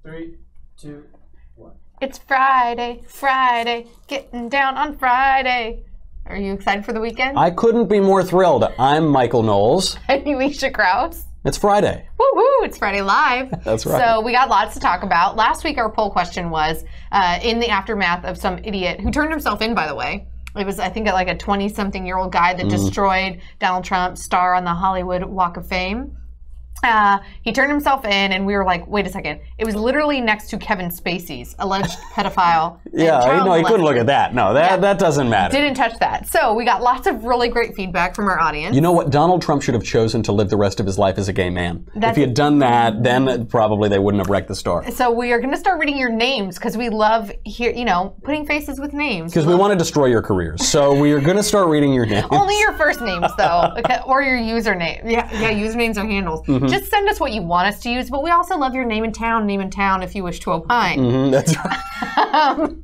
3, 2, 1. It's Friday, Friday, getting down on Friday. Are you excited for the weekend? I couldn't be more thrilled. I'm Michael Knowles. I'm Elisha Krauss. It's Friday. Woo-hoo, it's Friday Live. That's right. So we got lots to talk about. Last week our poll question was, in the aftermath of some idiot who turned himself in, by the way. It was, I think, like a 20-something-year-old guy that destroyed Donald Trump's star on the Hollywood Walk of Fame. He turned himself in, and we were like, wait a second. It was literally next to Kevin Spacey's alleged pedophile. Yeah, no, you couldn't look at that. No, that doesn't matter. Didn't touch that. So we got lots of really great feedback from our audience. You know what? Donald Trump should have chosen to live the rest of his life as a gay man. If he had done that, then probably they wouldn't have wrecked the star. So we are going to start reading your names because we love putting faces with names. Because we want to destroy your careers. So we are going to start reading your names. Only your first names, though, or your username. Yeah, usernames or handles. Just send us what you want us to use, but we also love your name and town if you wish to opine. That's right.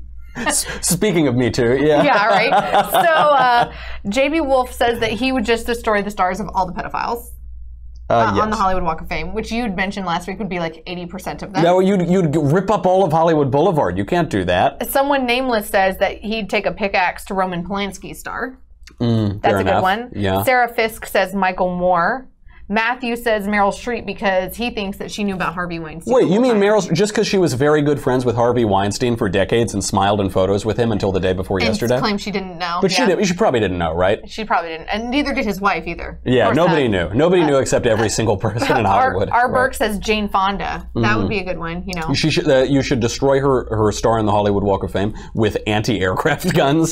Speaking of Me Too, yeah. Yeah, right. So JB Wolf says that he would just destroy the stars of all the pedophiles. Yes. On the Hollywood Walk of Fame, which you'd mentioned last week would be like 80% of them. No, you'd rip up all of Hollywood Boulevard. You can't do that. Someone nameless says that he'd take a pickaxe to Roman Polanski's star. That's a good one. Yeah. Sarah Fisk says Michael Moore. Matthew says Meryl Streep because he thinks that she knew about Harvey Weinstein. Wait, you mean Meryl just because she was very good friends with Harvey Weinstein for decades and smiled in photos with him until the day before yesterday? And claimed she didn't know. But she probably didn't know, right? She probably didn't. And neither did his wife either. Yeah, nobody knew. Nobody knew except every single person in Hollywood. R. Burke says Jane Fonda. That would be a good one, You should destroy her star in the Hollywood Walk of Fame with anti-aircraft guns,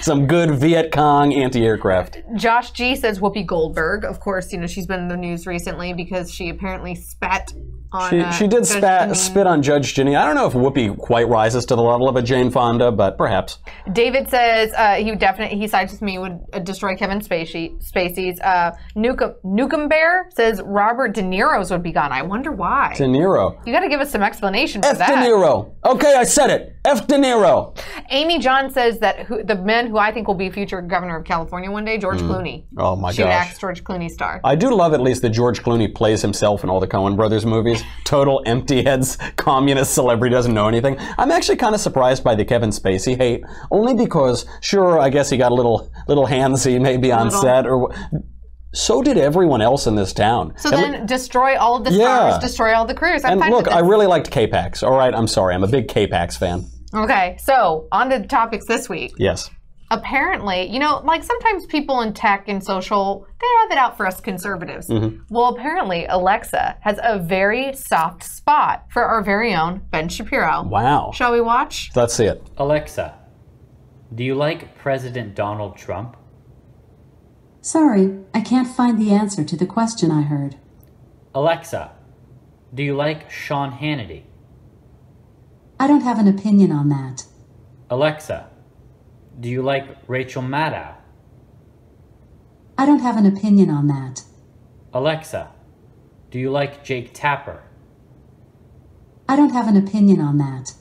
Some good Viet Cong anti-aircraft. Josh G says Whoopi Goldberg. Of course, she's been in the news recently because she apparently spat on she did spit on Judge Ginny. I don't know if Whoopi quite rises to the level of a Jane Fonda, but perhaps. David says he sides with me, would destroy Kevin Spacey's. Nukem Bear says Robert De Niro's would be gone. I wonder why. De Niro. You got to give us some explanation for that. De Niro. Okay, I said it. F. De Niro. Amy John says that the man who I think will be future governor of California one day, George Clooney. Oh my gosh. Should act George Clooney star. I do love at least that George Clooney plays himself in all the Coen Brothers movies. Total empty heads, communist celebrity, doesn't know anything. I'm actually kind of surprised by the Kevin Spacey hate, only because, sure, I guess he got a little handsy maybe on set, or so did everyone else in this town. So then destroy all of the stars, destroy all the crews. And look, I really liked K-Pax. All right, I'm sorry, I'm a big K-Pax fan. Okay, so on to the topics this week. Yes. Apparently, sometimes people in tech and social, they have it out for us conservatives. Well, apparently, Alexa has a very soft spot for our very own Ben Shapiro. Wow. Shall we watch? Let's see it. Alexa, do you like President Donald Trump? Sorry, I can't find the answer to the question I heard. Alexa, do you like Sean Hannity? I don't have an opinion on that. Alexa, do you like Rachel Maddow? I don't have an opinion on that. Alexa, do you like Jake Tapper? I don't have an opinion on that.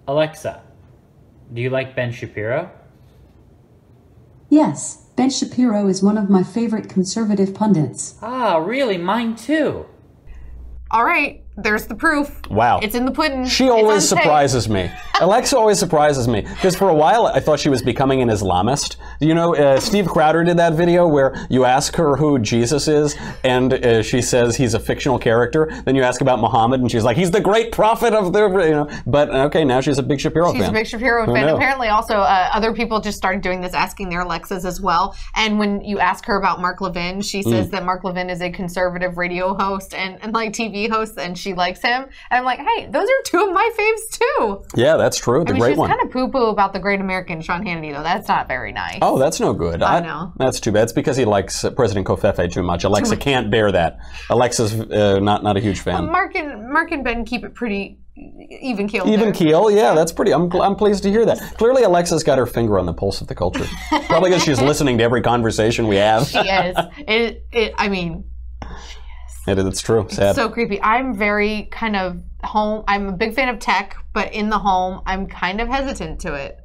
Alexa, do you like Ben Shapiro? Yes, Ben Shapiro is one of my favorite conservative pundits. Ah, really? Mine too. All right. There's the proof. Wow. It's in the pudding. She always surprises me. Alexa always surprises me. Because for a while, I thought she was becoming an Islamist. Steve Crowder did that video where you ask her who Jesus is, and she says he's a fictional character. Then you ask about Muhammad, and she's like, he's the great prophet of the, But, okay, now she's a big Shapiro fan. She's a big Shapiro fan. Apparently, also, other people just started doing this, asking their Alexas as well. And when you ask her about Mark Levin, she says that Mark Levin is a conservative radio host and TV host, and she likes him. And I'm like, hey, those are two of my faves too. Yeah, that's true. The great one. She's kind of poo-poo about the great American Sean Hannity, though. That's not very nice. Oh, that's no good. I know. That's too bad. It's because he likes President Kofefe too much. Alexa can't bear that. Alexa's not a huge fan. Mark and Ben keep it pretty even keel. Even keel, yeah, that's pretty. I'm pleased to hear that. Clearly, Alexa's got her finger on the pulse of the culture. Probably because she's listening to every conversation we have. She is. It's true. Sad. It's so creepy. I'm very kind of home. I'm a big fan of tech, but in the home, I'm kind of hesitant to it.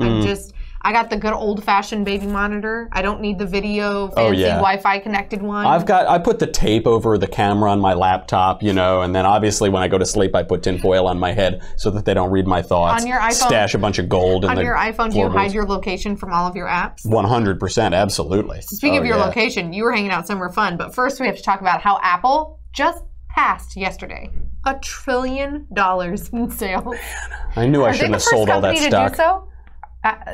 I got the good old-fashioned baby monitor. I don't need the video fancy Wi-Fi connected one. I put the tape over the camera on my laptop, you know, and then obviously when I go to sleep, I put tinfoil on my head so that they don't read my thoughts. On your iPhone, stash a bunch of gold in on the your iPhone, do you floorboards. hide your location from all of your apps? 100%, absolutely. Speaking of your location, you were hanging out somewhere fun, but first we have to talk about how Apple just passed yesterday $1 trillion in sales. I knew I shouldn't have sold all that stock.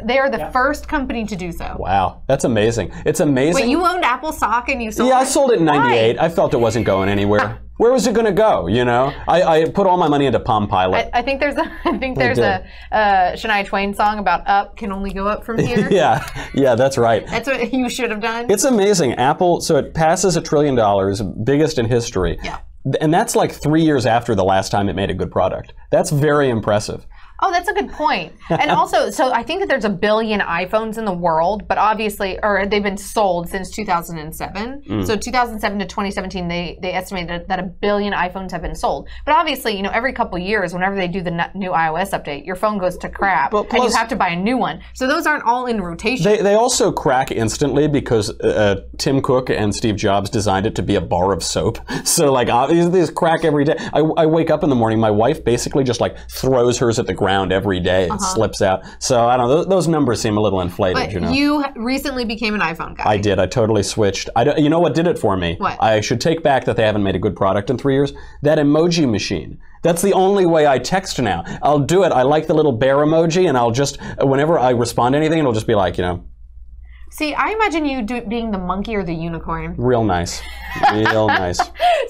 They are the first company to do so. Wow, that's amazing. It's amazing. Wait, you owned Apple stock and you sold it? Yeah, I sold it in '98. Why? I felt it wasn't going anywhere. Where was it going to go? You know, I put all my money into Palm Pilot. I think there's a Shania Twain song about up can only go up from here. yeah, that's right. That's what you should have done. It's amazing. Apple, so it passes $1 trillion, biggest in history. Yeah. And that's like 3 years after the last time it made a good product. That's very impressive. Oh, that's a good point. And also, so I think that there's 1 billion iPhones in the world, but obviously, or they've been sold since 2007. So 2007 to 2017, they estimated that 1 billion iPhones have been sold. But obviously, you know, every couple years, whenever they do the new iOS update, your phone goes to crap, and you have to buy a new one. So those aren't all in rotation. They also crack instantly because Tim Cook and Steve Jobs designed it to be a bar of soap. So like, these crack every day. I wake up in the morning, my wife basically just like throws hers at the ground every day. It slips out. So I don't know. Those numbers seem a little inflated. But you know. You recently became an iPhone guy. I did. I totally switched. You know what did it for me? What? I should take back that they haven't made a good product in 3 years. That emoji machine. That's the only way I text now. I'll do it. I like the little bear emoji, and I'll just, whenever I respond to anything, it'll just be like, you know. See, I imagine you being the monkey or the unicorn. Real nice. Real nice.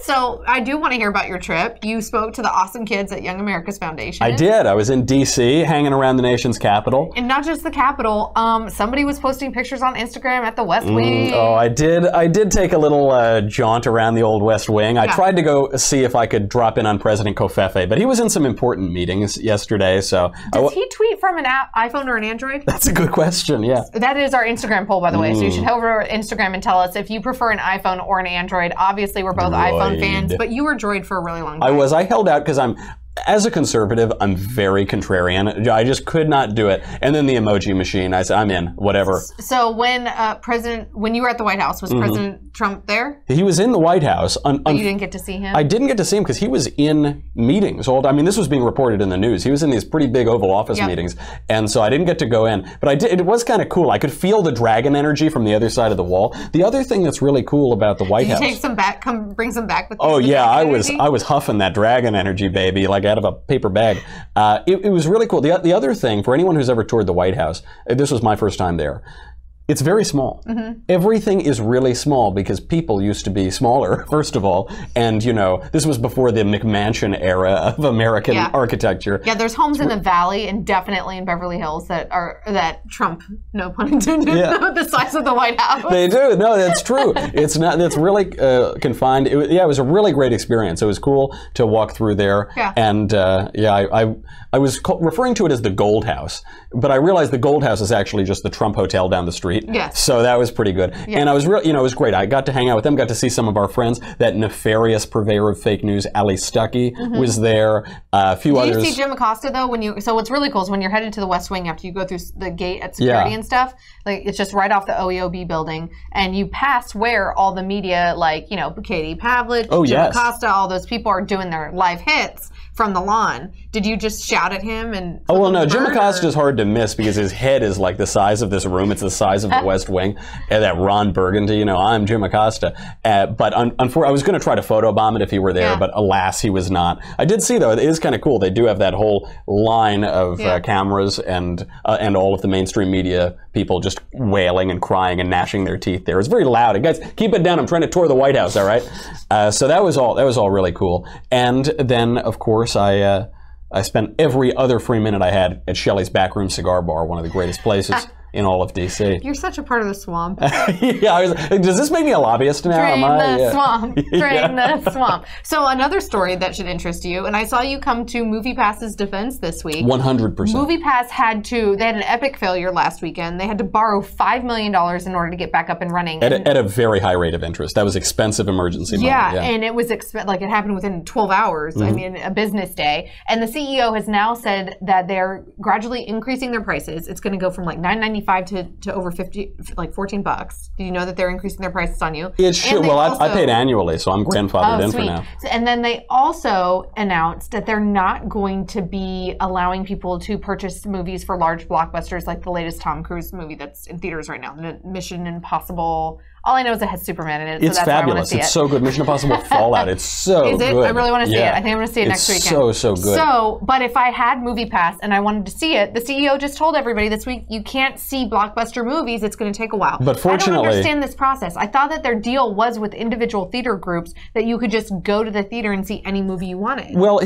So I do want to hear about your trip. You spoke to the awesome kids at Young America's Foundation. I did. I was in D.C. hanging around the nation's capital. And not just the capital. Somebody was posting pictures on Instagram at the West Wing. Oh, I did. I did take a little jaunt around the old West Wing. I tried to go see if I could drop in on President Covfefe, but he was in some important meetings yesterday. So does he tweet from an iPhone or an Android? That's a good question. Yeah. That is our Instagram poll, by the way. So you should head over to Instagram and tell us if you prefer an iPhone or an Android. Obviously, we're both iPhone fans, but you were Droid for a really long time. I was. I held out because as a conservative, I'm very contrarian. I just could not do it. And then the emoji machine, I said, I'm in, whatever. So when you were at the White House, was President Trump there? He was in the White House. But you didn't get to see him? I didn't get to see him because he was in meetings. I mean, this was being reported in the news. He was in these pretty big Oval Office meetings. And so I didn't get to go in. But I did. It was kind of cool. I could feel the dragon energy from the other side of the wall. The other thing that's really cool about the White House. Did you take some back, bring some back with you? Oh, yeah. I was huffing that dragon energy, baby, like out of a paper bag. It was really cool. The other thing, for anyone who's ever toured the White House, this was my first time there. It's very small. Everything is really small because people used to be smaller, first of all. And, you know, this was before the McMansion era of American architecture. Yeah, there's homes in the Valley and definitely in Beverly Hills that Trump, no pun intended, the size of the White House. They do. No, that's true. It's not. That's really confined. It was a really great experience. It was cool to walk through there. Yeah. And I was referring to it as the Gold House, but I realized the Gold House is actually just the Trump Hotel down the street. Yes. So that was pretty good. Yeah. And I was it was great. I got to hang out with them, got to see some of our friends. That nefarious purveyor of fake news, Ali Stuckey, was there. A few others. Did you see Jim Acosta though? So what's really cool is when you're headed to the West Wing after you go through the gate at security and stuff, like it's just right off the OEOB building, and you pass where all the media, like, you know, Katie Pavlich, Jim Acosta, all those people are doing their live hits from the lawn. Did you just shout at him and? Oh well, no. Jim Acosta is hard to miss because his head is like the size of this room. It's the size of the West Wing. And that Ron Burgundy, you know, I'm Jim Acosta. But I was going to try to photobomb it if he were there, but alas, he was not. I did see though, it is kind of cool. They do have that whole line of cameras and all of the mainstream media people just wailing and crying and gnashing their teeth there. It's very loud. And guys, keep it down. I'm trying to tour the White House. All right. So that was all really cool. And then of course I spent every other free minute I had at Shelley's Backroom Cigar Bar, one of the greatest places in all of D.C. You're such a part of the swamp. Does this make me a lobbyist now? Drain the swamp. Drain the swamp. So another story that should interest you, and I saw you come to MoviePass's defense this week. 100%. MoviePass they had an epic failure last weekend. They had to borrow $5 million in order to get back up and running. At a very high rate of interest. That was expensive emergency money. Yeah, and it was it happened within 12 hours. I mean, a business day. And the CEO has now said that they're gradually increasing their prices. It's going to go from like $9.99 $25 to over 50, like $14. Do you know that they're increasing their prices on you? It should. Well, I paid annually, so I'm grandfathered in for now. And then they also announced that they're not going to be allowing people to purchase movies for large blockbusters like the latest Tom Cruise movie that's in theaters right now, Mission Impossible. All I know is it has Superman in it. It's so that's fabulous. Why I want to see It's so good. Mission Impossible Fallout. It's so good. Is it? I really want to see it. I think I'm going to see it next weekend. It's so good. So, but if I had MoviePass and I wanted to see it, the CEO just told everybody this week, you can't see blockbuster movies. It's going to take a while. But fortunately, I don't understand this process. I thought that their deal was with individual theater groups that you could just go to the theater and see any movie you wanted. Well,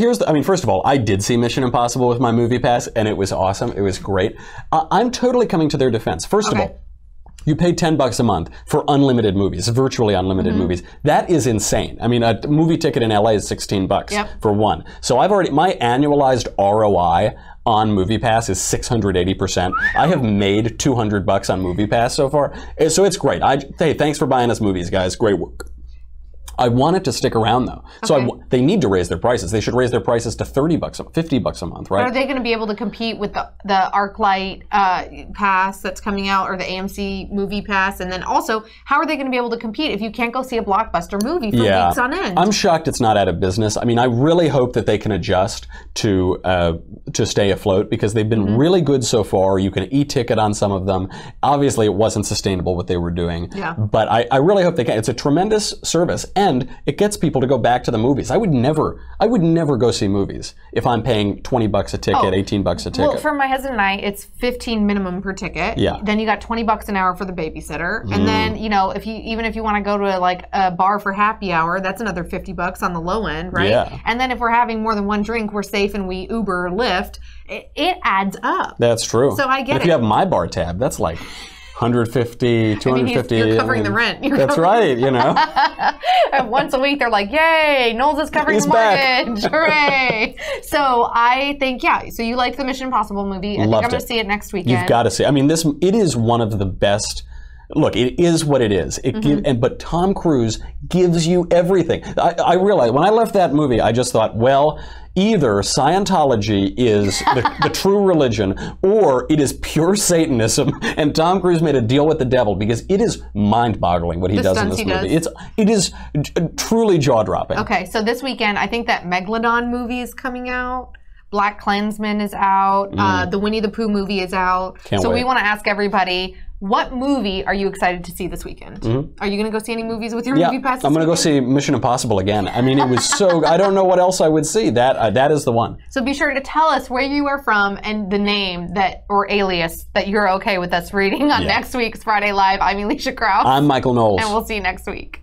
first of all, I did see Mission Impossible with my MoviePass, and it was awesome. It was great. I'm totally coming to their defense. First of all, you pay $10 a month for unlimited movies, virtually unlimited movies. That is insane. I mean, a movie ticket in LA is $16 for one. So my annualized ROI on MoviePass is 680%. I have made $200 on MoviePass so far. So it's great. Hey, thanks for buying us movies, guys. Great work. I want it to stick around though. So they need to raise their prices. They should raise their prices to $30, $50 a month, right? But are they going to be able to compete with the ArcLight pass that's coming out, or the AMC Movie Pass? And then also, how are they going to be able to compete if you can't go see a blockbuster movie for weeks on end? I'm shocked it's not out of business. I mean, I really hope that they can adjust to stay afloat, because they've been really good so far. You can e-ticket on some of them. Obviously, it wasn't sustainable what they were doing. Yeah. But I really hope they can. It's a tremendous service. And it gets people to go back to the movies. I would never go see movies if I'm paying $20 a ticket, $18 a ticket. Well, for my husband and I, it's $15 minimum per ticket. Yeah. Then you got $20 an hour for the babysitter, and then if you want to go to a bar for happy hour, that's another $50 on the low end, right? Yeah. And then if we're having more than one drink, we're safe and we Uber or Lyft. It adds up. That's true. So I get if you have my bar tab, that's like $150, $250. You're covering the rent. That's right, And once a week, they're like, yay, Knowles is covering the mortgage. Hooray. So I think, so you liked the Mission Impossible movie. I think I'm going to see it next weekend. You've got to see it. I mean, it is one of the best. Look, it is what it is. But Tom Cruise gives you everything. I realized when I left that movie, I just thought, well, either Scientology is the true religion, or it is pure Satanism, and Tom Cruise made a deal with the devil, because it is mind-boggling what he does in this movie. It is truly jaw-dropping. Okay, so this weekend, I think that Megalodon movie is coming out. Black Klansman is out. The Winnie the Pooh movie is out. Can't wait. We want to ask everybody, what movie are you excited to see this weekend? Are you going to go see any movies with your MoviePass? I'm going to go see Mission Impossible again. I mean, it was so. I don't know what else I would see. That is the one. So be sure to tell us where you are from and the name or alias that you're okay with us reading on next week's Friday Live. I'm Elisha Krauss. I'm Michael Knowles. And we'll see you next week.